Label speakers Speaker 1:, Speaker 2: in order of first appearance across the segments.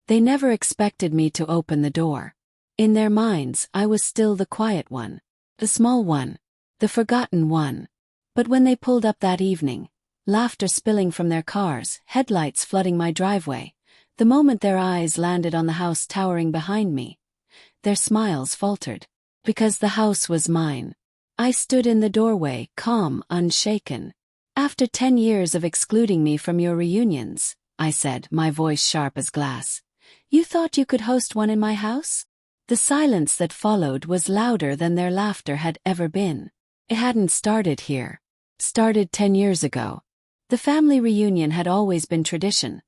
Speaker 1: They never expected me to open the door. In their minds, I was still the quiet one, the small one, the forgotten one. But when they pulled up that evening, laughter spilling from their cars, headlights flooding my driveway, the moment their eyes landed on the house towering behind me, their smiles faltered. Because the house was mine. I stood in the doorway, calm, unshaken. "After 10 years of excluding me from your reunions," I said, my voice sharp as glass, "you thought you could host one in my house?" The silence that followed was louder than their laughter had ever been. It hadn't started here. Started 10 years ago. The family reunion had always been tradition.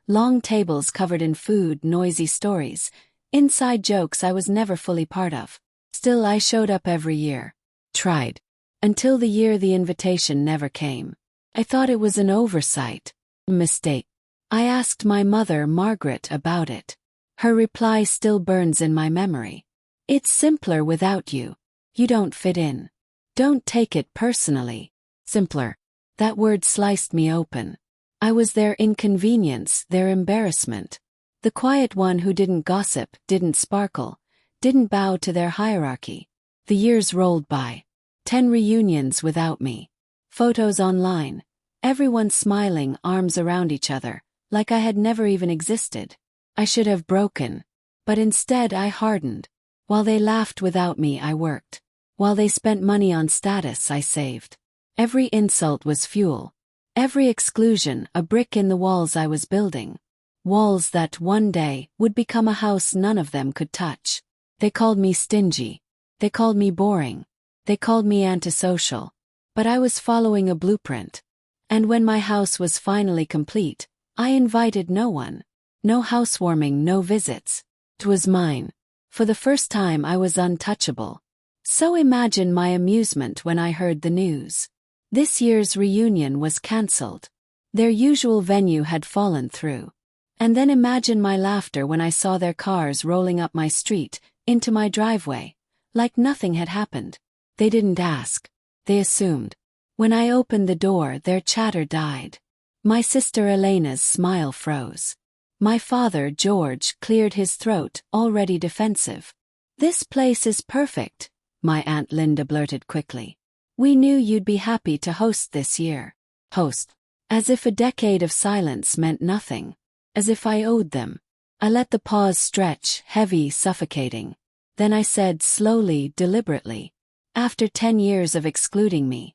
Speaker 1: Long tables covered in food, noisy stories, inside jokes I was never fully part of. Still, I showed up every year. Tried. Until the year the invitation never came. I thought it was an oversight. A mistake. I asked my mother, Margaret, about it. Her reply still burns in my memory. "It's simpler without you. You don't fit in. Don't take it personally." Simpler. That word sliced me open. I was their inconvenience, their embarrassment. The quiet one who didn't gossip, didn't sparkle, didn't bow to their hierarchy. The years rolled by. 10 reunions without me. Photos online. Everyone smiling, arms around each other, like I had never even existed. I should have broken. But instead I hardened. While they laughed without me, I worked. While they spent money on status, I saved. Every insult was fuel. Every exclusion, a brick in the walls I was building. Walls that, one day, would become a house none of them could touch. They called me stingy. They called me boring. They called me antisocial. But I was following a blueprint. And when my house was finally complete, I invited no one. No housewarming, no visits. It was mine. For the first time I was untouchable. So imagine my amusement when I heard the news. This year's reunion was cancelled. Their usual venue had fallen through. And then imagine my laughter when I saw their cars rolling up my street, into my driveway, like nothing had happened. They didn't ask. They assumed. When I opened the door, their chatter died. My sister Elena's smile froze. My father, George, cleared his throat, already defensive. "This place is perfect," my Aunt Linda blurted quickly. "We knew you'd be happy to host this year." Host. As if a decade of silence meant nothing. As if I owed them. I let the pause stretch, heavy, suffocating. Then I said slowly, deliberately, "After 10 years of excluding me,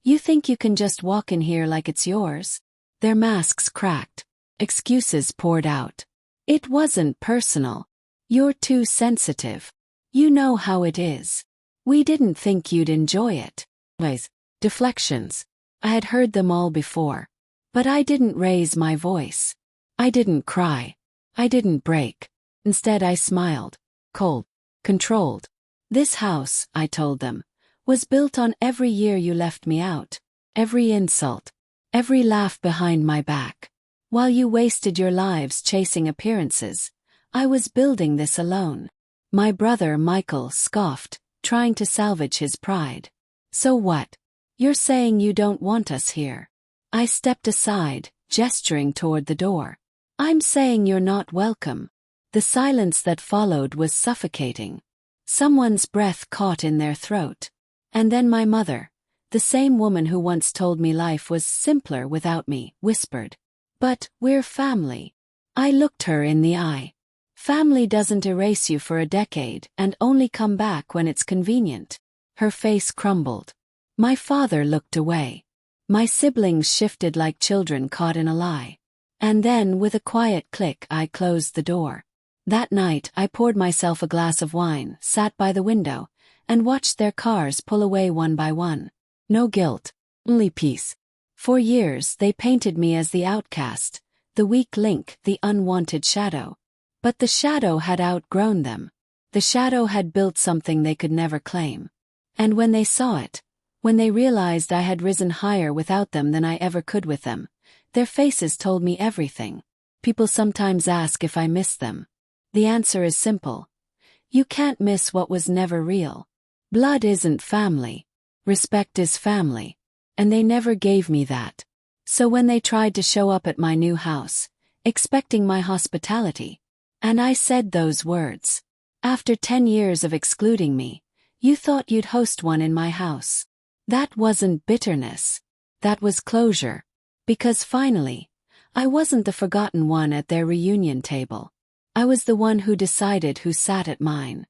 Speaker 1: you think you can just walk in here like it's yours?" Their masks cracked. Excuses poured out. "It wasn't personal. You're too sensitive. You know how it is. We didn't think you'd enjoy it." Deflections. I had heard them all before. But I didn't raise my voice. I didn't cry. I didn't break. Instead I smiled. Cold. Controlled. "This house," I told them, "was built on every year you left me out. Every insult. Every laugh behind my back. While you wasted your lives chasing appearances, I was building this alone." My brother Michael scoffed, trying to salvage his pride. "So what? You're saying you don't want us here?" I stepped aside, gesturing toward the door. "I'm saying you're not welcome." The silence that followed was suffocating. Someone's breath caught in their throat. And then my mother, the same woman who once told me life was simpler without me, whispered, "But we're family." I looked her in the eye. Family doesn't erase you for a decade and only come back when it's convenient. Her face crumbled. My father looked away. My siblings shifted like children caught in a lie. And then, with a quiet click, I closed the door. That night, I poured myself a glass of wine, sat by the window, and watched their cars pull away one by one. No guilt. Only peace. For years, they painted me as the outcast, the weak link, the unwanted shadow. But the shadow had outgrown them. The shadow had built something they could never claim. And when they saw it, when they realized I had risen higher without them than I ever could with them, their faces told me everything. People sometimes ask if I miss them. The answer is simple. You can't miss what was never real. Blood isn't family. Respect is family. And they never gave me that. So when they tried to show up at my new house, expecting my hospitality, And I said those words. After 10 years of excluding me, you thought you'd host one in my house. That wasn't bitterness. That was closure. Because finally, I wasn't the forgotten one at their reunion table. I was the one who decided who sat at mine.